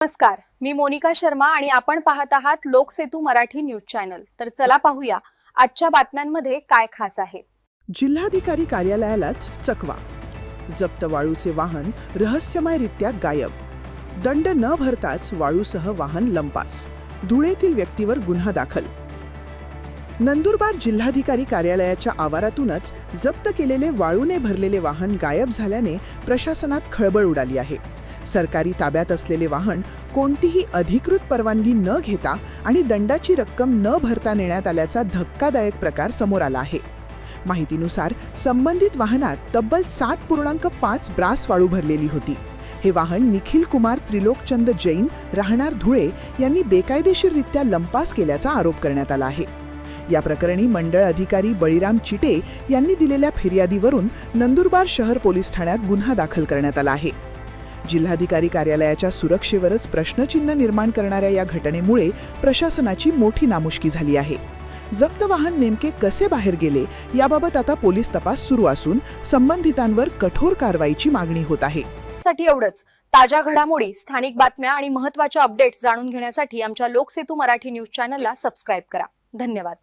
नमस्कार, मी मोनिका शर्मा आणि आपण पाहत आहात लोकसेतू मराठी न्यूज चॅनल। तर चला पाहूया आजच्या बातम्यांमध्ये काय खास आहे। जिल्हाधिकारी कार्यालयालाच चकवा, जप्त वाळूचे वाहन रहस्यमयरित्या गायब, दंड न भरताच वाळूसह वाहन लंपास, धुळेतील व्यक्तीवर गुन्हा दाखल। नंदुरबार जिल्हाधिकारी कार्यालयाच्या आवारातूनच जप्त केलेले वाळूने भरलेले वाहन गायब झाल्याने प्रशासनात खळबळ उडाली आहे। सरकारी ताब्यात असलेले वाहन कोणतीही अधिकृत परवानगी न घेता आणि दंडाची रक्कम न भरता नेण्यात आल्याचा धक्कादायक प्रकार समोर आला आहे। माहितीनुसार संबंधित वाहनात तब्बल 7.5 ब्रास वाळू भरलेली होती। हे वाहन निखिल कुमार त्रिलोकचंद जैन राहणार धुळे यांनी बेकायदेशीररित्या लंपास केल्याचा आरोप करण्यात आला आहे। या प्रकरणी मंडळ अधिकारी बळीराम चिटे यांनी दिलेल्या फिर्यादीवरून नंदुरबार शहर पोलीस ठाण्यात गुन्हा दाखल करण्यात आला आहे। जिल्हाधिकारी कार्यालयाच्या सुरक्षेवरच प्रश्नचिन्ह निर्माण करणाऱ्या या घटनेमुळे प्रशासनाची मोठी नामुष्की झाली आहे। जप्त वाहन नेमके कसे बाहेर गेले याबाबत आता पोलीस तपास सुरू असून संबंधितांवर कठोर कारवाईची मागणी होत आहे। साठी एवढंच। ताज्या घडामोडी, स्थानिक बातम्या आणि महत्त्वाच्या अपडेट्स जाणून घेण्यासाठी आमच्या लोकसेतू मराठी न्यूज चॅनलला सबस्क्राइब करा। धन्यवाद।